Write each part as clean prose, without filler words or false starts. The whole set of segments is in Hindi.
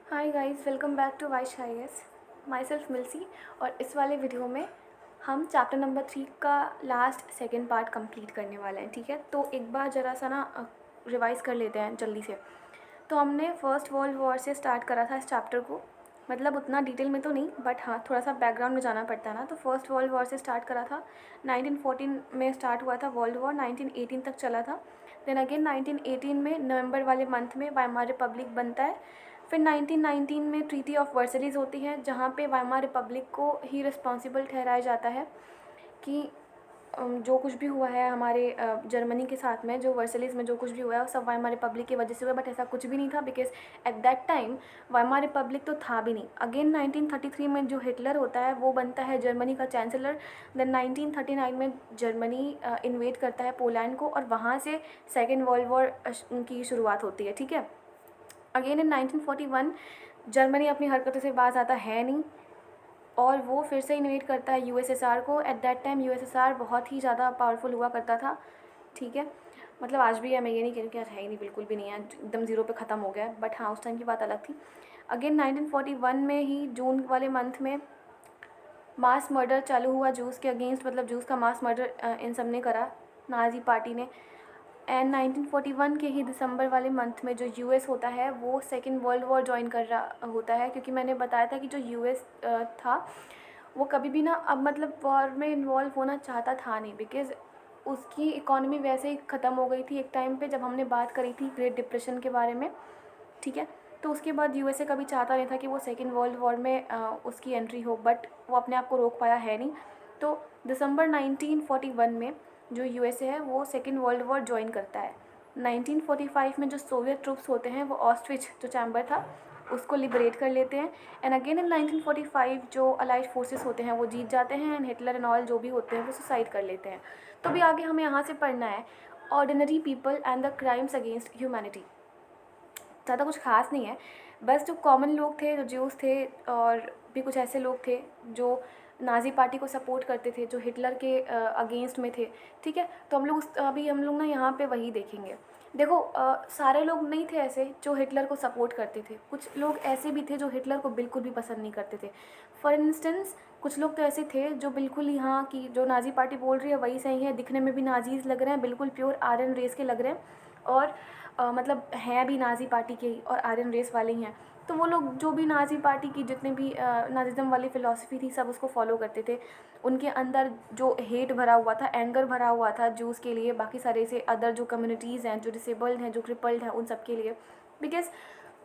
Hi guys, welcome back to wish I S. Myself मिल्सी। और इस वाले वीडियो में हम चैप्टर नंबर 3 का लास्ट सेकेंड पार्ट कंप्लीट करने वाले हैं। ठीक है, तो एक बार ज़रा सा ना रिवाइज़ कर लेते हैं जल्दी से। तो हमने फर्स्ट वर्ल्ड वॉर से स्टार्ट करा था इस चैप्टर को, मतलब उतना डिटेल में तो नहीं, बट हाँ थोड़ा सा बैकग्राउंड में जाना पड़ता है ना। तो फर्स्ट वर्ल्ड वॉर से स्टार्ट करा था, 1914 में स्टार्ट हुआ था वर्ल्ड वॉर, 1918 तक चला था। देन अगेन 1918 में नवंबर वाले मंथ में वाइमार रिपब्लिक बनता है। फिर 1919 में ट्रीटी ऑफ वर्सलीज होती है, जहाँ पे वाइमार रिपब्लिक को ही रिस्पॉन्सिबल ठहराया जाता है कि जो कुछ भी हुआ है हमारे जर्मनी के साथ में, जो वर्सलीज में जो कुछ भी हुआ है वो सब वाइमार रिपब्लिक की वजह से हुआ। बट ऐसा कुछ भी नहीं था, because at that time Weimar Republic तो था भी नहीं। अगेन 1933 में जो हिटलर होता है वो बनता है जर्मनी का चांसलर। देन 1939 में जर्मनी इन्वेड करता है पोलैंड को, और वहाँ से सेकेंड वर्ल्ड वॉर की शुरुआत होती है। ठीक है, अगेन इन 1941 जर्मनी अपनी हरकतों से बाज आता है नहीं, और वो फिर से इन्वेट करता है यूएसएसआर को। एट दैट टाइम यूएसएसआर बहुत ही ज़्यादा पावरफुल हुआ करता था। ठीक है, मतलब आज भी है, मैं ये नहीं कह रही कि आज है ही नहीं, बिल्कुल भी नहीं है, एकदम ज़ीरो पे ख़त्म हो गया है, बट हाँ उस टाइम की बात अलग थी। अगेन 1941 में ही जून वाले मंथ में मास मर्डर चालू हुआ जूस के अगेंस्ट, मतलब जूस का मास मर्डर इन सब ने करा, नाजी पार्टी ने। एंड 1941 के ही दिसंबर वाले मंथ में जो यूएस होता है वो सेकेंड वर्ल्ड वॉर ज्वाइन कर रहा होता है, क्योंकि मैंने बताया था कि जो यूएस था वो कभी भी ना अब मतलब वॉर में इन्वॉल्व होना चाहता था नहीं, बिकॉज़ उसकी इकोनॉमी वैसे ही ख़त्म हो गई थी एक टाइम पे, जब हमने बात करी थी ग्रेट डिप्रेशन के बारे में। ठीक है, तो उसके बाद यूएसए कभी चाहता नहीं था कि वो सेकेंड वर्ल्ड वॉर में उसकी एंट्री हो, बट वो अपने आप को रोक पाया है नहीं। तो दिसंबर 1941 में जो यूएसए है वो सेकेंड वर्ल्ड वॉर ज्वाइन करता है। 1945 में जो सोवियत ट्रूप्स होते हैं वो ऑस्ट्रिच जो चैम्बर था उसको लिबरेट कर लेते हैं। एंड अगेन इन 1945 जो अलाइड फोर्सेस होते हैं वो जीत जाते हैं, एंड हिटलर एंड ऑल जो भी होते हैं वो सुसाइड कर लेते हैं। तो भी आगे हमें यहाँ से पढ़ना है ordinary people and the crimes against humanity. ज़्यादा कुछ खास नहीं है, बस जो कॉमन लोग थे, जो ज्यूज़ थे, और भी कुछ ऐसे लोग थे जो नाज़ी पार्टी को सपोर्ट करते थे, जो हिटलर के अगेंस्ट में थे। ठीक है, तो अभी हम लोग ना यहाँ पे वही देखेंगे। देखो सारे लोग नहीं थे ऐसे जो हिटलर को सपोर्ट करते थे, कुछ लोग ऐसे भी थे जो हिटलर को बिल्कुल भी पसंद नहीं करते थे। फॉर इंस्टेंस कुछ लोग तो ऐसे थे जो बिल्कुल यहाँ की जो नाज़ी पार्टी बोल रही है वही सही है, दिखने में भी नाजीज़ लग रहे हैं, बिल्कुल प्योर आर्यन रेस के लग रहे हैं, और मतलब हैं भी नाज़ी पार्टी के ही और आर्यन रेस वाले ही हैं। तो वो लोग जो भी नाज़ी पार्टी की जितने भी नाजिज़म वाली फ़िलॉसफी थी सब उसको फॉलो करते थे। उनके अंदर जो हेट भरा हुआ था, एंगर भरा हुआ था जूस के लिए, बाकी सारे से अदर जो कम्युनिटीज़ हैं, जो डिसेबल्ड हैं, जो क्रिपल्ड हैं, उन सब के लिए। बिकॉज़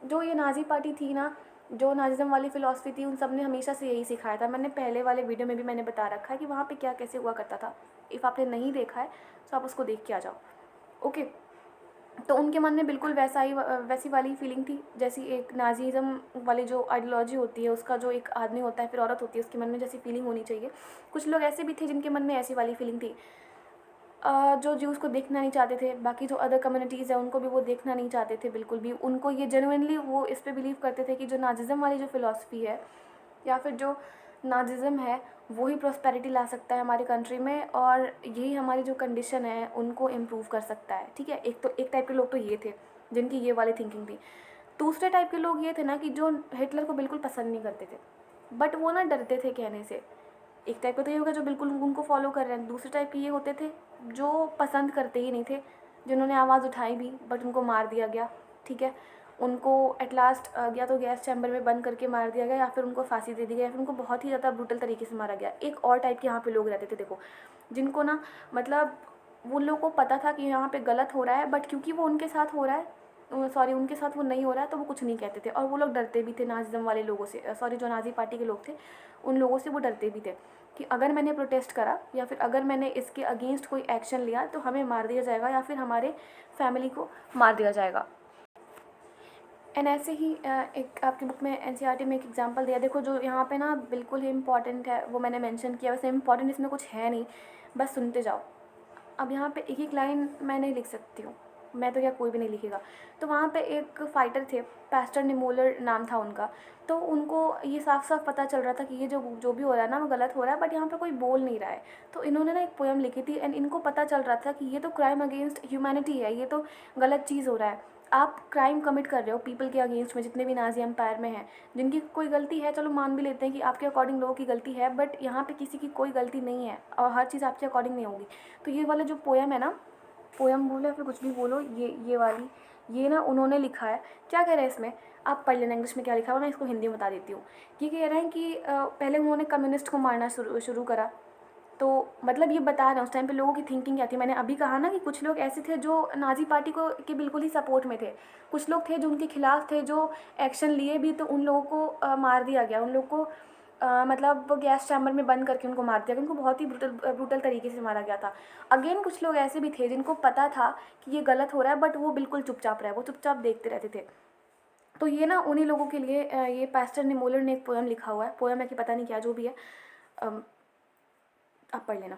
जो ये नाज़ी पार्टी थी ना, जो नाजिज़म वाली फ़िलॉसफी थी, उन सब ने हमेशा से यही सिखाया था। मैंने पहले वाले वीडियो में भी मैंने बता रखा है कि वहाँ पे क्या कैसे हुआ करता था। इफ़ आपने नहीं देखा है तो आप उसको देख के आ जाओ। ओके, तो उनके मन में बिल्कुल वैसी वाली फीलिंग थी जैसी एक नाज़िज़्म वाली जो आइडियोलॉजी होती है उसका जो एक आदमी होता है फिर औरत होती है उसके मन में जैसी फीलिंग होनी चाहिए। कुछ लोग ऐसे भी थे जिनके मन में ऐसी वाली फीलिंग थी। जो ज्यूज़ को देखना नहीं चाहते थे, बाकी जो अदर कम्युनिटीज़ हैं उनको भी वो देखना नहीं चाहते थे बिल्कुल भी। उनको ये जेनुइनली वो इस पे बिलीव करते थे कि जो नाज़िज़्म वाली जो फ़िलॉसफी है या फिर जो नाज़िज़्म है वो ही प्रॉस्पेरिटी ला सकता है हमारी कंट्री में, और यही हमारी जो कंडीशन है उनको इम्प्रूव कर सकता है। ठीक है, एक टाइप के लोग तो ये थे जिनकी ये वाली थिंकिंग थी। दूसरे टाइप के लोग ये थे ना कि जो हिटलर को बिल्कुल पसंद नहीं करते थे, बट वो ना डरते थे कहने से। एक टाइप का तो ये होगा जो बिल्कुल उनको फॉलो कर रहे हैं, दूसरे टाइप के ये होते थे जो पसंद करते ही नहीं थे, जिन्होंने आवाज़ उठाई भी बट उनको मार दिया गया। ठीक है, उनको एट लास्ट या तो गैस चैम्बर में बंद करके मार दिया गया, या फिर उनको फांसी दे दी गई, या फिर उनको बहुत ही ज़्यादा ब्रूटल तरीके से मारा गया। एक और टाइप के यहाँ पे लोग रहते थे देखो, जिनको ना मतलब उन लोगों को पता था कि यहाँ पे गलत हो रहा है, बट क्योंकि वो उनके साथ हो रहा है, सॉरी उनके साथ वो नहीं हो रहा है, तो वो कुछ नहीं कहते थे। और वो लोग डरते भी थे नाज़िज़्म वाले लोगों से, सॉरी जो नाज़ी पार्टी के लोग थे उन लोगों से वो डरते भी थे कि अगर मैंने प्रोटेस्ट करा या फिर अगर मैंने इसके अगेंस्ट कोई एक्शन लिया तो हमें मार दिया जाएगा या फिर हमारे फैमिली को मार दिया जाएगा। एंड ऐसे ही एक आपकी बुक में एनसीईआरटी में एक एग्जांपल दिया, देखो जो यहाँ पे ना बिल्कुल ही इंपॉर्टेंट है वो मैंने मेंशन किया, वैसे इंपॉर्टेंट इसमें कुछ है नहीं, बस सुनते जाओ। अब यहाँ पे एक एक लाइन मैं नहीं लिख सकती हूँ, मैं तो क्या कोई भी नहीं लिखेगा। तो वहाँ पे एक फ़ाइटर थे, पैस्टर निमोलर नाम था उनका। तो उनको ये साफ साफ पता चल रहा था कि ये जो जो भी हो रहा है ना वो गलत हो रहा है, बट यहाँ पे कोई बोल नहीं रहा है। तो इन्होंने ना एक पोएम लिखी थी, एंड इनको पता चल रहा था कि ये तो क्राइम अगेंस्ट ह्यूमैनिटी है, ये तो गलत चीज़ हो रहा है। आप क्राइम कमिट कर रहे हो पीपल के अगेंस्ट में, जितने भी नाजी एम्पायर में हैं, जिनकी कोई गलती है, चलो मान भी लेते हैं कि आपके अकॉर्डिंग लोगों की गलती है, बट यहाँ पे किसी की कोई गलती नहीं है और हर चीज़ आपके अकॉर्डिंग नहीं होगी। तो ये वाला जो पोएम है ना, पोएम बोलो या फिर कुछ भी बोलो, ये वाली, ये ना उन्होंने लिखा है। क्या कह रहे हैं इसमें, आप पढ़ लेना इंग्लिश में क्या लिखा हुआ, मैं इसको हिंदी में बता देती हूँ। ये कह रहे हैं कि पहले उन्होंने कम्युनिस्ट को मारना शुरू करा। तो मतलब ये बता रहे हैं उस टाइम पे लोगों की थिंकिंग क्या थी। मैंने अभी कहा ना कि कुछ लोग ऐसे थे जो नाजी पार्टी को के बिल्कुल ही सपोर्ट में थे, कुछ लोग थे जो उनके खिलाफ थे, जो एक्शन लिए भी, तो उन लोगों को मार दिया गया। उन लोगों को मतलब वो गैस चैम्बर में बंद करके उनको मार दिया गया। उनको बहुत ही ब्रूटल तरीके से मारा गया था। अगेन कुछ लोग ऐसे भी थे जिनको पता था कि ये गलत हो रहा है, बट वो बिल्कुल चुपचाप रहे, वो चुपचाप देखते रहते थे। तो ये ना उन्हीं लोगों के लिए ये पास्टर निमोलर ने एक पोएम लिखा हुआ है। पोएम है कि पता नहीं क्या, जो भी है, आप पढ़ लेना।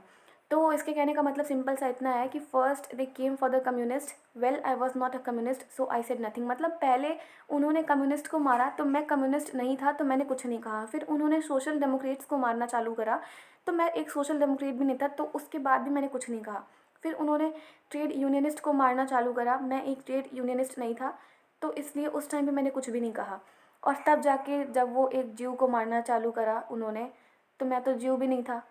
तो इसके कहने का मतलब सिंपल सा इतना है कि first they came for the communist, well I was not a communist so I said nothing. मतलब पहले उन्होंने कम्युनिस्ट को मारा तो मैं कम्युनिस्ट नहीं था, तो मैंने कुछ नहीं कहा। फिर उन्होंने सोशल डेमोक्रेट्स को मारना चालू करा, तो मैं एक सोशल डेमोक्रेट भी नहीं था, तो उसके बाद भी मैंने कुछ नहीं कहा। फिर उन्होंने ट्रेड यूनियनिस्ट को मारना चालू करा, मैं एक ट्रेड यूनियनिस्ट नहीं था, तो इसलिए उस टाइम पे मैंने कुछ भी नहीं कहा। और तब जाके जब वो एक ज्यू को मारना चालू करा उन्होंने, तो मैं तो ज्यू भी नहीं था,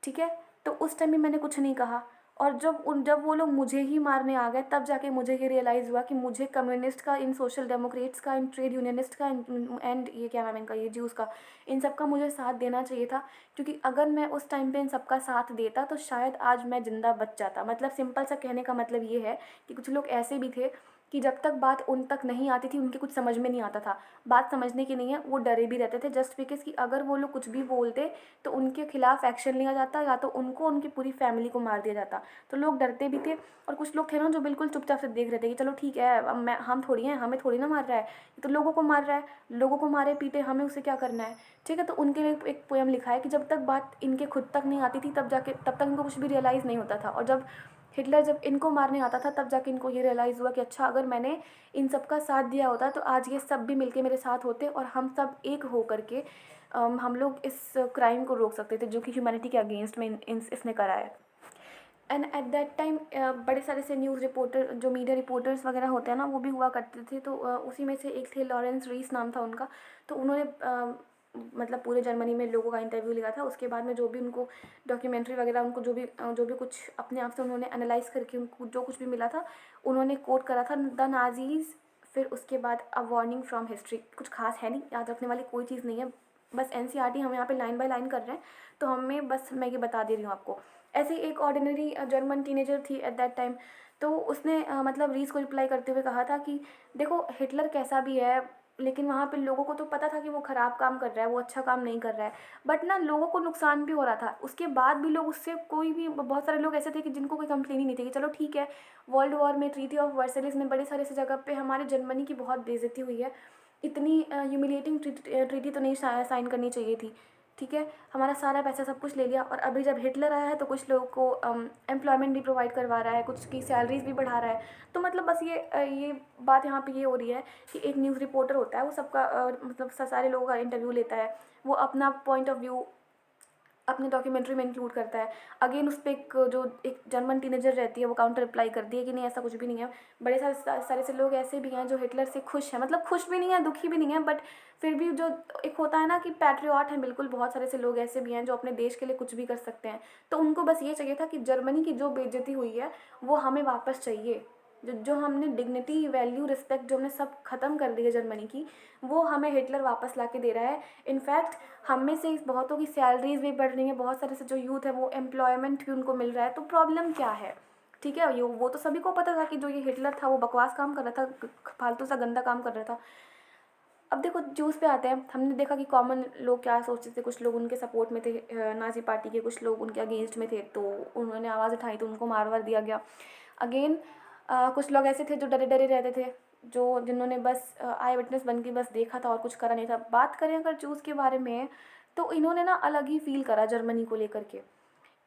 ठीक है। तो उस टाइम भी मैंने कुछ नहीं कहा। और जब वो लोग मुझे ही मारने आ गए, तब जाके मुझे ये रियलाइज़ हुआ कि मुझे कम्युनिस्ट का, इन सोशल डेमोक्रेट्स का, इन ट्रेड यूनियनिस्ट का, एंड ये क्या नाम है इनका, ये ज्यूज़ का, इन सब का मुझे साथ देना चाहिए था। क्योंकि अगर मैं उस टाइम पे इन सब का साथ देता तो शायद आज मैं ज़िंदा बच जाता। मतलब सिंपल सा कहने का मतलब ये है कि कुछ लोग ऐसे भी थे कि जब तक बात उन तक नहीं आती थी, उनके कुछ समझ में नहीं आता था। बात समझने की नहीं है, वो डरे भी रहते थे, जस्ट बिकॉज कि अगर वो लोग कुछ भी बोलते तो उनके खिलाफ एक्शन लिया जाता, या तो उनको, उनकी पूरी फैमिली को मार दिया जाता। तो लोग डरते भी थे। और कुछ लोग थे ना जो बिल्कुल चुपचाप से देख रहे थे कि चलो ठीक है, अब हम थोड़ी हैं, हमें थोड़ी ना मार रहा है, ये तो लोगों को मार रहा है, लोगों को मारे पीटे, हमें उसे क्या करना है, ठीक है। तो उनके लिए एक पोएम लिखा है कि जब तक बात इनके खुद तक नहीं आती थी, तब तक इनको कुछ भी रियलाइज़ नहीं होता था। और जब हिटलर जब इनको मारने आता था, तब जाके इनको ये रियलाइज़ हुआ कि अच्छा, अगर मैंने इन सब का साथ दिया होता तो आज ये सब भी मिलके मेरे साथ होते और हम सब एक हो करके हम लोग इस क्राइम को रोक सकते थे जो कि ह्यूमैनिटी के अगेंस्ट में इसने करा है। एंड एट दैट टाइम बड़े सारे से न्यूज़ रिपोर्टर, जो मीडिया रिपोर्टर्स वगैरह होते हैं ना, वो भी हुआ करते थे। तो उसी में से एक थे, लॉरेंस रीस नाम था उनका। तो उन्होंने मतलब पूरे जर्मनी में लोगों का इंटरव्यू लिया था। उसके बाद में जो भी उनको डॉक्यूमेंट्री वगैरह, उनको जो भी कुछ अपने आप से उन्होंने एनालाइज करके उनको जो कुछ भी मिला था, उन्होंने कोट करा था, द नाजीज़। फिर उसके बाद अ वार्निंग फ्रॉम हिस्ट्री। कुछ खास है नहीं, याद रखने वाली कोई चीज़ नहीं है, बस एनसीईआरटी हम यहाँ पे लाइन बाय लाइन कर रहे हैं, तो हमें बस मैं ये बता दे रही हूँ आपको। ऐसे ही एक ऑर्डिनरी जर्मन टीनेजर थी एट दैट टाइम। तो उसने मतलब रीस को रिप्लाई करते हुए कहा था कि देखो, हिटलर कैसा भी है, लेकिन वहाँ पे लोगों को तो पता था कि वो ख़राब काम कर रहा है, वो अच्छा काम नहीं कर रहा है, बट ना लोगों को नुकसान भी हो रहा था। उसके बाद भी लोग उससे, कोई भी, बहुत सारे लोग ऐसे थे कि जिनको कोई कंप्लेन ही नहीं थी कि चलो ठीक है, वर्ल्ड वॉर में, ट्रीटी ऑफ वर्सेलिस में, बड़े सारे ऐसी जगह पे हमारे जर्मनी की बहुत बेइज्जती हुई है, इतनी ह्यूमिलेटिंग ट्रीटी तो नहीं साइन करनी चाहिए थी, ठीक है, हमारा सारा पैसा सब कुछ ले लिया। और अभी जब हिटलर आया है तो कुछ लोगों को एम्प्लॉयमेंट भी प्रोवाइड करवा रहा है, कुछ की सैलरीज भी बढ़ा रहा है। तो मतलब बस ये बात यहाँ पे ये हो रही है कि एक न्यूज़ रिपोर्टर होता है, वो सबका मतलब सारे लोगों का इंटरव्यू लेता है, वो अपना पॉइंट ऑफ व्यू अपने डॉक्यूमेंट्री में इंक्लूड करता है। अगेन उस पर एक जर्मन टीनेजर रहती है, वो काउंटर रिप्लाई करती है कि नहीं, ऐसा कुछ भी नहीं है। बड़े सारे से लोग ऐसे भी हैं जो हिटलर से खुश हैं, मतलब खुश भी नहीं है, दुखी भी नहीं है, बट फिर भी जो एक होता है ना कि पैट्रियॉट हैं, बिल्कुल बहुत सारे से लोग ऐसे भी हैं जो अपने देश के लिए कुछ भी कर सकते हैं। तो उनको बस ये चाहिए था कि जर्मनी की जो बेइज्जती हुई है वो हमें वापस चाहिए। जो हमने डिग्निटी, वैल्यू, रिस्पेक्ट जो हमने सब ख़त्म कर दी है जर्मनी की, वो हमें हिटलर वापस ला के दे रहा है। इनफैक्ट हम में से बहुतों की सैलरीज भी बढ़ रही हैं, बहुत सारे से जो यूथ है वो एम्प्लॉयमेंट भी उनको मिल रहा है। तो प्रॉब्लम क्या है, ठीक है, ये वो तो सभी को पता था कि जो ये हिटलर था वो बकवास काम कर रहा था, फालतू सा गंदा काम कर रहा था। अब देखो जूस पे आते हैं। हमने देखा कि कॉमन लोग क्या सोचते थे। कुछ लोग उनके सपोर्ट में थे, नाजी पार्टी के, कुछ लोग उनके अगेंस्ट में थे, तो उन्होंने आवाज़ उठाई तो उनको मार वार दिया गया। अगेन कुछ लोग ऐसे थे जो डरे डरे रहते थे, जिन्होंने बस आई विटनेस बन के बस देखा था और कुछ करा नहीं था। बात करें अगर जूस के बारे में, तो इन्होंने ना अलग ही फील करा जर्मनी को लेकर के।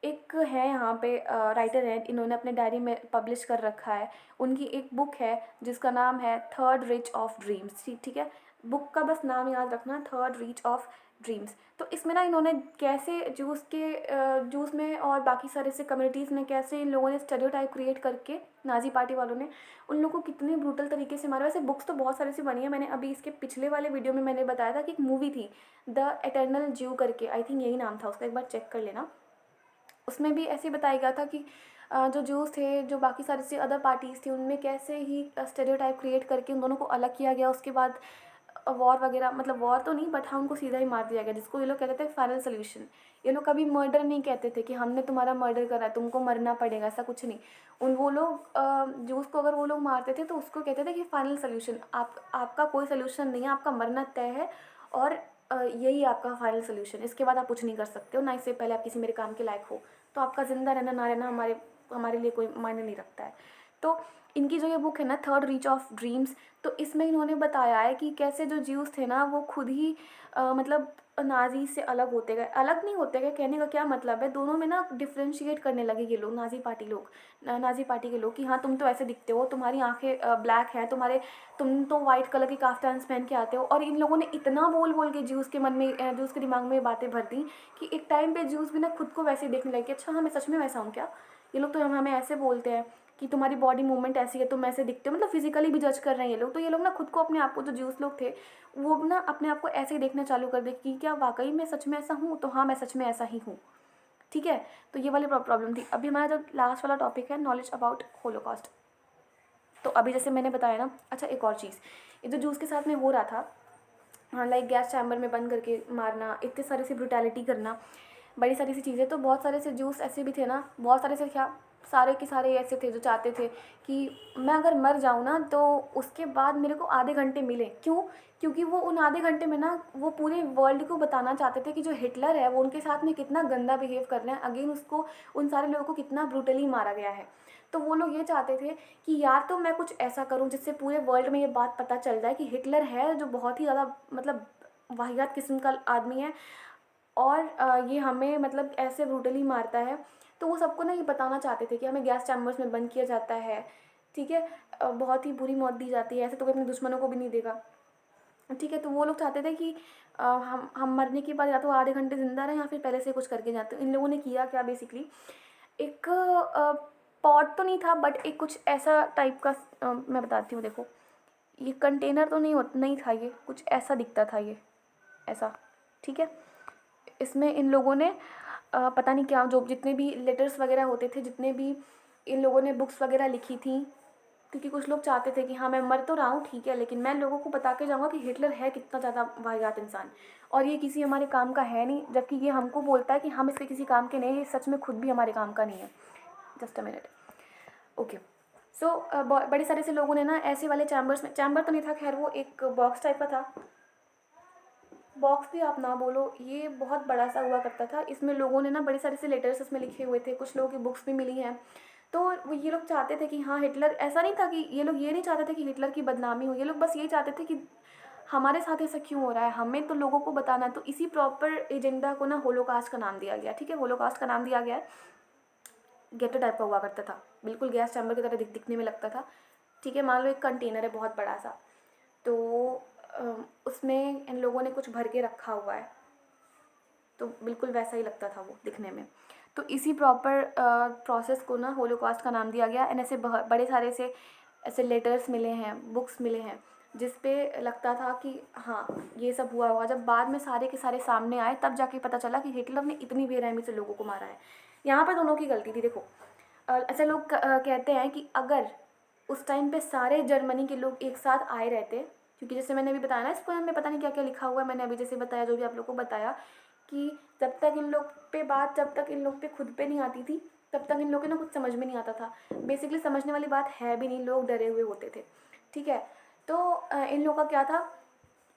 एक है यहाँ पे राइटर हैं, इन्होंने अपने डायरी में पब्लिश कर रखा है। उनकी एक बुक है जिसका नाम है थर्ड रीच ऑफ ड्रीम्स। ठीक है, बुक का बस नाम याद रखना, थर्ड रीच ऑफ ड्रीम्स। तो इसमें ना इन्होंने कैसे जूस में और बाकी सारे से कम्युनिटीज़ में कैसे इन लोगों ने स्टेरियोटाइप क्रिएट करके, नाजी पार्टी वालों ने उन लोगों को कितने ब्रूटल तरीके से मारा। वैसे बुक्स तो बहुत सारे से बनी है, मैंने अभी इसके पिछले वाले वीडियो में मैंने बताया था कि एक मूवी थी द एटर्नल ज्यू करके, आई थिंक यही नाम था उसका, एक बार चेक कर लेना। उसमें भी ऐसे ही बताया गया था कि जो जूस थे, जो बाकी सारी सी अदर पार्टीज़ थी, उनमें कैसे ही स्टेरियोटाइप क्रिएट करके उन दोनों को अलग किया गया। उसके बाद वॉर वगैरह, मतलब वॉर तो नहीं बट हाँ उनको सीधा ही मार दिया गया, जिसको ये लोग कहते थे फाइनल सोल्यूशन। ये लोग कभी मर्डर नहीं कहते थे कि हमने तुम्हारा मर्डर करा है, तुमको मरना पड़ेगा, ऐसा कुछ नहीं। वो लोग जूस को अगर वो लोग मारते थे तो उसको कहते थे कि फाइनल सोल्यूशन, आपका कोई सोल्यूशन नहीं है, आपका मरना तय है और यही आपका फाइनल सोल्यूशन, इसके बाद आप कुछ नहीं कर सकते हो, ना इससे पहले आप किसी मेरे काम के लायक हो, तो आपका ज़िंदा रहना ना रहना हमारे लिए कोई मायने नहीं रखता है। तो इनकी जो ये बुक है ना थर्ड रीच ऑफ ड्रीम्स, तो इसमें इन्होंने बताया है कि कैसे जो ज्यूस थे ना वो खुद ही मतलब नाजी से अलग होते गए। अलग नहीं होते गए कहने का क्या मतलब है, दोनों में ना डिफ्रेंशिएट करने लगे ये लोग, नाजी पार्टी के लोग, कि हाँ तुम तो ऐसे दिखते हो, तुम्हारी आंखें ब्लैक हैं, तुम तो वाइट कलर के काफ्तान्स पहन के आते हो। और इन लोगों ने इतना बोल बोल के ज्यूस के मन में ज्यूस के दिमाग में ये बातें भर दी कि एक टाइम पे ज्यूस भी ना खुद को वैसे ही देखने लगे कि अच्छा हाँ मैं सच में वैसा हूँ क्या। ये लोग तो हमें ऐसे बोलते हैं कि तुम्हारी बॉडी मूवमेंट ऐसी है, तुम ऐसे दिखते हो, मतलब फिजिकली भी जज कर रहे हैं ये लोग। तो ये लोग ना खुद को, अपने आप को, जो ज्यूस लोग थे वो ना अपने आप को ऐसे ही देखना चालू कर दे कि क्या वाकई मैं सच में ऐसा हूँ, तो हाँ मैं सच में ऐसा ही हूँ। ठीक है, तो ये वाली प्रॉब्लम थी। अभी हमारा जो लास्ट वाला टॉपिक है नॉलेज अबाउट होलोकॉस्ट। तो अभी जैसे मैंने बताया ना, अच्छा एक और चीज़, ये जो जूस के साथ में हो रहा था, हाँ लाइक गैस चैम्बर में बंद करके मारना, इतने सारे से ब्रुटैलिटी करना, बड़ी सारी सी चीज़ें, तो बहुत सारे से जूस ऐसे भी थे ना, बहुत सारे से क्या, सारे के सारे ऐसे थे जो चाहते थे कि मैं अगर मर जाऊँ ना तो उसके बाद मेरे को आधे घंटे मिले। क्यों? क्योंकि वो उन आधे घंटे में ना वो पूरे वर्ल्ड को बताना चाहते थे कि जो हिटलर है वो उनके साथ में कितना गंदा बिहेव कर रहे हैं, अगेन उसको, उन सारे लोगों को कितना ब्रूटली मारा गया है। तो वो लोग ये चाहते थे कि यार तो मैं कुछ ऐसा करूं जिससे पूरे वर्ल्ड में ये बात पता चल जाए कि हिटलर है जो बहुत ही ज़्यादा मतलब वाहियात किस्म का आदमी है, और ये हमें मतलब ऐसे ब्रूटली मारता है। तो वो सबको ना ये बताना चाहते थे कि हमें गैस चैम्बर्स में बंद किया जाता है, ठीक है, बहुत ही बुरी मौत दी जाती है, ऐसे तो कोई अपने दुश्मनों को भी नहीं देगा। ठीक है, तो वो लोग चाहते थे कि हम मरने के बाद या तो आधे घंटे ज़िंदा रहें या फिर पहले से कुछ करके जाते। इन लोगों ने किया क्या, बेसिकली एक पॉट तो नहीं था बट एक कुछ ऐसा टाइप का, मैं बताती हूँ, देखो ये कंटेनर तो नहीं था, ये कुछ ऐसा दिखता था, ये ऐसा, ठीक है। इसमें इन लोगों ने पता नहीं क्या, जो जितने भी लेटर्स वगैरह होते थे, जितने भी इन लोगों ने बुक्स वगैरह लिखी थी, क्योंकि कुछ लोग चाहते थे कि हाँ मैं मर तो रहा हूँ ठीक है, लेकिन मैं लोगों को बता के जाऊँगा कि हिटलर है कितना ज़्यादा वाहियात इंसान, और ये किसी हमारे काम का है नहीं, जबकि ये हमको बोलता है कि हम इसके किसी काम के नहीं, ये सच में खुद भी हमारे काम का नहीं है। Just a minute, okay. So बड़े सारे से लोगों ने ना ऐसे वाले चैम्बर्स में, चैम्बर तो नहीं था खैर, वो एक बॉक्स टाइप का था, बॉक्स भी आप ना बोलो, ये बहुत बड़ा सा हुआ करता था। इसमें लोगों ने ना बड़े सारे से लेटर्स इसमें लिखे हुए थे, कुछ लोगों की बुक्स भी मिली हैं। तो वो ये लोग चाहते थे कि हाँ हिटलर, ऐसा नहीं था कि ये लोग ये नहीं चाहते थे कि हिटलर की बदनामी हो, ये लोग बस ये चाहते थे कि हमारे साथ ऐसा क्यों हो रहा है, हमें तो लोगों को बताना है। तो इसी प्रॉपर एजेंडा को ना होलोकास्ट का नाम दिया गया, ठीक है, होलोकास्ट का नाम दिया गया है। गेटो टाइप का हुआ करता था, बिल्कुल गैस चैम्बर की तरह दिखने में लगता था, ठीक है। मान लो एक कंटेनर है बहुत बड़ा सा, तो उसमें इन लोगों ने कुछ भर के रखा हुआ है, तो बिल्कुल वैसा ही लगता था वो दिखने में। तो इसी प्रॉपर प्रोसेस को ना होलोकॉस्ट का नाम दिया गया। एंड ऐसे बड़े सारे से ऐसे लेटर्स मिले हैं, बुक्स मिले हैं, जिस पे लगता था कि हाँ ये सब हुआ होगा। जब बाद में सारे के सारे सामने आए तब जाके पता चला कि हिटलर ने इतनी बेरहमी से लोगों को मारा है। यहाँ पर दोनों की गलती थी। देखो ऐसे लोग कहते हैं कि अगर उस टाइम पे सारे जर्मनी के लोग एक साथ आए रहते, क्योंकि जैसे मैंने अभी बताया ना, इस पोएम में पता नहीं क्या क्या लिखा हुआ है, मैंने अभी जैसे बताया, जो भी आप लोग को बताया, कि जब तक इन लोग पे खुद पे नहीं आती थी तब तक इन लोग को ना कुछ समझ में नहीं आता था। बेसिकली समझने वाली बात है भी नहीं, लोग डरे हुए होते थे, ठीक है। तो इन लोग का क्या था,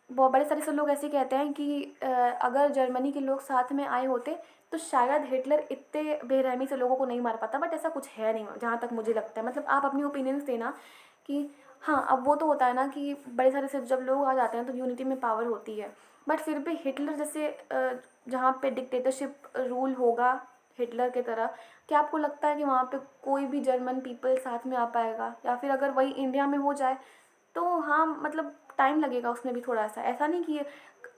बहुत बड़े सारे से लोग ऐसे कहते हैं कि अगर जर्मनी के लोग साथ में आए होते तो शायद हिटलर इतने बेरहमी से लोगों को नहीं मार पाता, बट ऐसा कुछ है नहीं जहाँ तक मुझे लगता है। मतलब आप अपनी ओपिनियंस देना कि हाँ, अब वो तो होता है ना कि बड़े सारे से जब लोग आ जाते हैं तो यूनिटी में पावर होती है, बट फिर भी हिटलर जैसे जहाँ पे डिक्टेटरशिप रूल होगा, हिटलर के तरह, क्या आपको लगता है कि वहाँ पे कोई भी जर्मन पीपल साथ में आ पाएगा? या फिर अगर वही इंडिया में हो जाए तो हाँ, मतलब टाइम लगेगा उसमें भी थोड़ा सा। ऐसा नहीं कि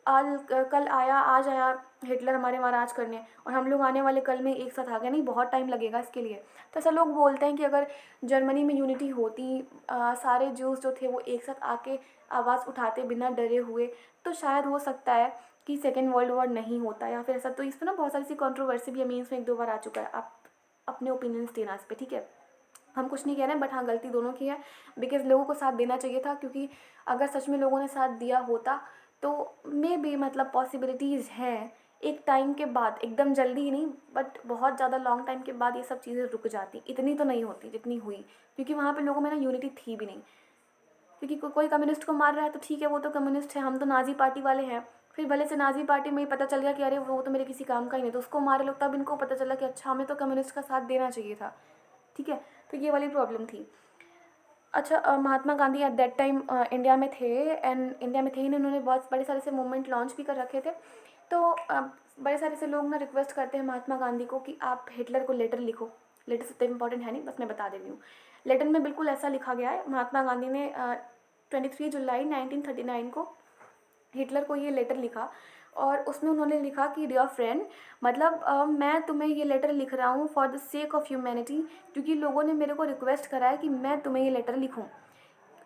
आज कल आया, आज आया हिटलर हमारे वहाँ राज करने और हम लोग आने वाले कल में एक साथ आ गए, नहीं, बहुत टाइम लगेगा इसके लिए। तो ऐसा लोग बोलते हैं कि अगर जर्मनी में यूनिटी होती, सारे ज्यूज़ जो थे वो एक साथ आके आवाज़ उठाते बिना डरे हुए, तो शायद हो सकता है कि सेकेंड वर्ल्ड वॉर नहीं होता या फिर ऐसा। तो इस पर ना बहुत सारी सी कंट्रोवर्सी भी मीम्स में 1-2 बार आ चुका है। आप अपने ओपिनियंस देना इस पर, ठीक है? हम कुछ नहीं कह रहे हैं, बट हाँ, गलती दोनों की है, बिकॉज़ लोगों को साथ देना चाहिए था, क्योंकि अगर सच में लोगों ने साथ दिया होता तो मे बी, मतलब पॉसिबिलिटीज़ हैं एक टाइम के बाद, एकदम जल्दी ही नहीं बट बहुत ज़्यादा लॉन्ग टाइम के बाद ये सब चीज़ें रुक जाती। इतनी तो नहीं होती जितनी हुई, क्योंकि वहाँ पे लोगों में ना यूनिटी थी भी नहीं। क्योंकि कोई कम्युनिस्ट को मार रहा है तो ठीक है, वो तो कम्युनिस्ट है, हम तो नाज़ी पार्टी वाले हैं। फिर भले से नाज़ी पार्टी में ही पता चल गया कि अरे वो तो मेरे किसी काम का ही नहीं, तो उसको मारे लोग, तब इनको पता चला कि अच्छा, हमें तो कम्युनिस्ट का साथ देना चाहिए था, ठीक है? तो ये वाली प्रॉब्लम थी। अच्छा, Mahatma Gandhi at that time India में थे, एंड इंडिया में थे ही नहीं, उन्होंने बहुत बड़े सारे से मूवमेंट लॉन्च भी कर रखे थे। तो बड़े सारे से लोग ना रिक्वेस्ट करते हैं महात्मा गांधी को कि आप हिटलर को लेटर लिखो। लेटर इतना इंपॉर्टेंट है नहीं, बस मैं बता दे रही हूँ। लेटर में बिल्कुल ऐसा लिखा गया है, महात्मा गांधी ने 23 जुलाई 1939 को हिटलर को ये लेटर लिखा, और उसमें उन्होंने लिखा कि डियर फ्रेंड, मतलब मैं तुम्हें ये लेटर लिख रहा हूँ for the sake of humanity, क्योंकि लोगों ने मेरे को रिक्वेस्ट करा है कि मैं तुम्हें ये लेटर लिखूँ।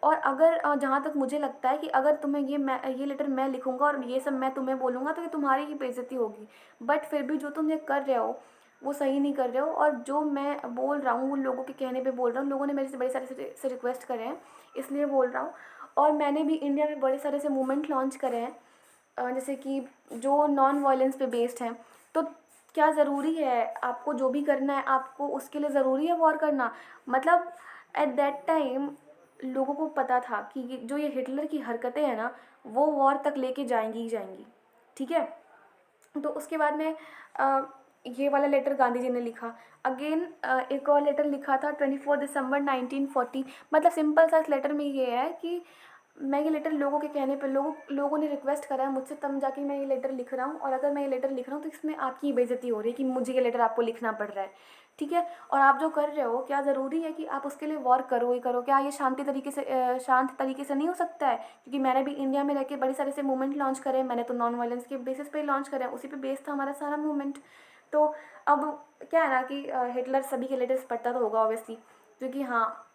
और अगर जहाँ तक मुझे लगता है कि अगर तुम्हें ये लेटर मैं लिखूँगा और ये सब मैं तुम्हें बोलूँगा तो ये तुम्हारी ही बेइज्जती होगी। बट फिर भी जो तुम ये कर रहे हो वो सही नहीं कर रहे हो, और जो मैं बोल रहा हूँ उन लोगों के कहने पे बोल रहा हूँ। लोगों ने मेरे से बड़े सारे से रिक्वेस्ट करे हैं, इसलिए बोल रहा हूँ। और मैंने भी इंडिया में बड़े सारे से मूवमेंट लॉन्च करे हैं, जैसे कि जो नॉन वायलेंस पे बेस्ड हैं। तो क्या ज़रूरी है आपको जो भी करना है, आपको उसके लिए ज़रूरी है वॉर करना? मतलब एट दैट टाइम लोगों को पता था कि जो ये हिटलर की हरकतें हैं ना, वो वॉर तक लेके जाएंगी ही जाएंगी, ठीक है? तो उसके बाद में ये वाला लेटर गांधी जी ने लिखा। अगेन एक और लेटर लिखा था 24 दिसंबर 1940। मतलब सिंपल सा इस लेटर में ये है कि मैं ये लेटर लोगों के कहने पे, लोगों ने रिक्वेस्ट करा है मुझसे, तब जाके मैं ये लेटर लिख रहा हूँ। और अगर मैं ये लेटर लिख रहा हूँ तो इसमें आपकी ही बेइज्जती हो रही है कि मुझे ये लेटर आपको लिखना पड़ रहा है, ठीक है? और आप जो कर रहे हो, क्या ज़रूरी है कि आप उसके लिए वॉर करो ही करो? क्या ये शांत तरीके से नहीं हो सकता है? क्योंकि मैंने भी इंडिया में रह के बड़े सारे से मूवमेंट लॉन्च करे हैं। मैंने तो नॉन वायलेंस के बेसिस पे लॉन्च करे हैं, उसी पे बेस था हमारा सारा मूवमेंट। तो अब क्या है ना कि हिटलर सभी के लेटर्स पढ़ता तो होगा ऑब्वियसली, क्योंकि हाँ,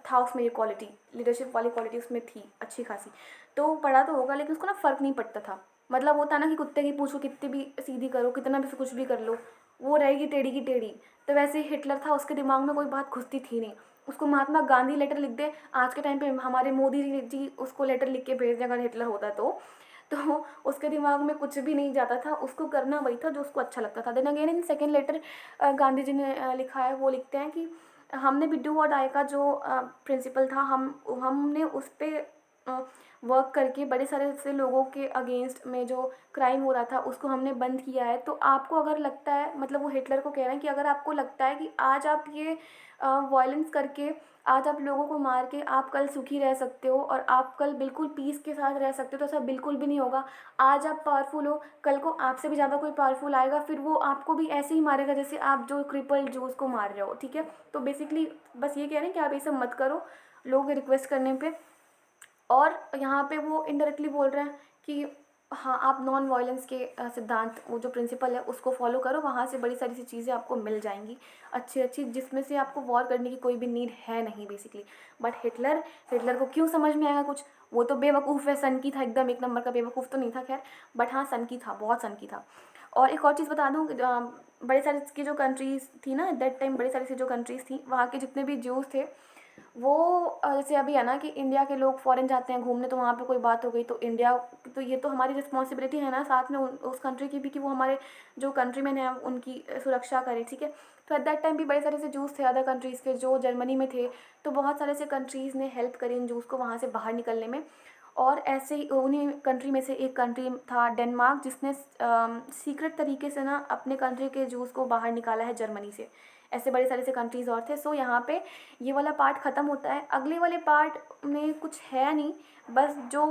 था उसमें ये क्वालिटी, लीडरशिप वाली क्वालिटी उसमें थी अच्छी खासी। तो पढ़ा तो होगा, लेकिन उसको ना फ़र्क नहीं पड़ता था। मतलब होता ना कि कुत्ते की पूँछ को कितनी भी सीधी करो, कितना भी कुछ भी कर लो, वो रहेगी टेढ़ी की टेढ़ी। तो वैसे ही हिटलर था, उसके दिमाग में कोई बात घुसती थी नहीं। उसको महात्मा गांधी लेटर लिख दे, आज के टाइम पे हमारे मोदी जी उसको लेटर लिख के भेज दें अगर हिटलर होता तो उसके दिमाग में कुछ भी नहीं जाता था। उसको करना वही था जो उसको अच्छा लगता था। Then again in second letter Gandhi ji ने लिखा है, वो लिखते हैं कि हमने भी डू और डाई का जो प्रिंसिपल था, हमने उस पर वर्क करके बड़े सारे से लोगों के अगेंस्ट में जो क्राइम हो रहा था उसको हमने बंद किया है। तो आपको अगर लगता है, मतलब वो हिटलर को कह रहे हैं कि अगर आपको लगता है कि आज आप ये वायलेंस करके, आज आप लोगों को मार के आप कल सुखी रह सकते हो और आप कल बिल्कुल पीस के साथ रह सकते हो, तो ऐसा बिल्कुल भी नहीं होगा। आज आप पावरफुल हो, कल को आपसे भी ज़्यादा कोई पावरफुल आएगा, फिर वो आपको भी ऐसे ही मारेगा जैसे आप जो क्रिपल्ड जूस को मार रहे हो, ठीक है? तो बेसिकली बस ये कह रहे हैं कि आप ये सब मत करो लोगों के रिक्वेस्ट करने पे। और यहाँ पे वो इनडायरेक्टली बोल रहे हैं कि हाँ, आप नॉन वायलेंस के सिद्धांत, वो जो प्रिंसिपल है उसको फॉलो करो, वहाँ से बड़ी सारी सी चीज़ें आपको मिल जाएंगी अच्छी अच्छी, जिसमें से आपको वॉर करने की कोई भी नीड है नहीं बेसिकली। बट हिटलर को क्यों समझ में आएगा कुछ? वो तो बेवकूफ़ है, सन की था एकदम, एक नंबर का बेवकूफ़ तो नहीं था खैर, बट हाँ सन की था, बहुत सन की था। और एक और चीज़ बता दूँ, बड़े सारे की जो कंट्रीज़ थी ना एट दैट टाइम, बड़ी सारी सी जो कंट्रीज़ थी, वहाँ के जितने भी ज्यूज़ थे, वो जैसे अभी है ना कि इंडिया के लोग फॉरेन जाते हैं घूमने, तो वहाँ पे कोई बात हो गई तो इंडिया, तो ये तो हमारी रिस्पॉन्सिबिलिटी है ना साथ में उस कंट्री की भी, कि वो हमारे जो कंट्रीमैन हैं उनकी सुरक्षा करें, ठीक है? तो एट दैट टाइम भी बड़े सारे से जूस थे अदर कंट्रीज़ के जो जर्मनी में थे, तो बहुत सारे से कंट्रीज़ ने हेल्प करी इन जूस को वहाँ से बाहर निकलने में। और ऐसे ही उन्हीं कंट्री में से एक कंट्री था डेनमार्क, जिसने सीक्रेट तरीके से ना अपने कंट्री के जूस को बाहर निकाला है जर्मनी से। ऐसे बड़े सारे से कंट्रीज़ और थे। सो यहाँ पे ये वाला पार्ट ख़त्म होता है। अगले वाले पार्ट में कुछ है नहीं, बस जो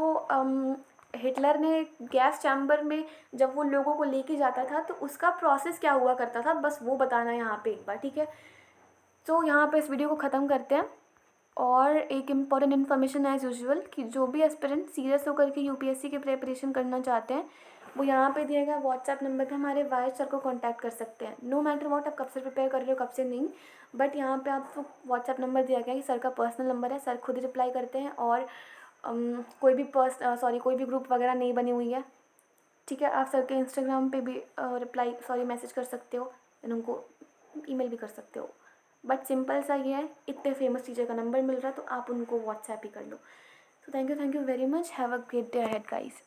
हिटलर ने गैस चैम्बर में जब वो लोगों को लेके जाता था तो उसका प्रोसेस क्या हुआ करता था, बस वो बताना यहाँ पे एक बार, ठीक है। तो यहाँ पे इस वीडियो को ख़त्म करते हैं। और एक इम्पॉर्टेंट इन्फॉर्मेशन एज़ यूजुअल कि जो भी एस्पिरेंट सीरियस होकर के यूपीएससी की प्रिपरेशन करना चाहते हैं वो यहाँ पे दिए गए व्हाट्सएप नंबर पे हमारे वाइस सर को कांटेक्ट कर सकते हैं। नो मैटर व्हाट आप कब से प्रिपेयर कर रहे हो कब से नहीं, बट यहाँ पे आपको व्हाट्सएप नंबर दिया गया है कि सर का पर्सनल नंबर है, सर खुद रिप्लाई करते हैं। और कोई भी ग्रुप वगैरह नहीं बनी हुई है, ठीक है। आप सर के इंस्टाग्राम पे भी मैसेज कर सकते हो, एंड उनको ईमेल भी कर सकते हो। बट सिंपल सा ये है, इतने फेमस टीचर का नंबर मिल रहा है तो आप उनको व्हाट्सएप ही कर लो। तो thank you very much, have a great day ahead guys.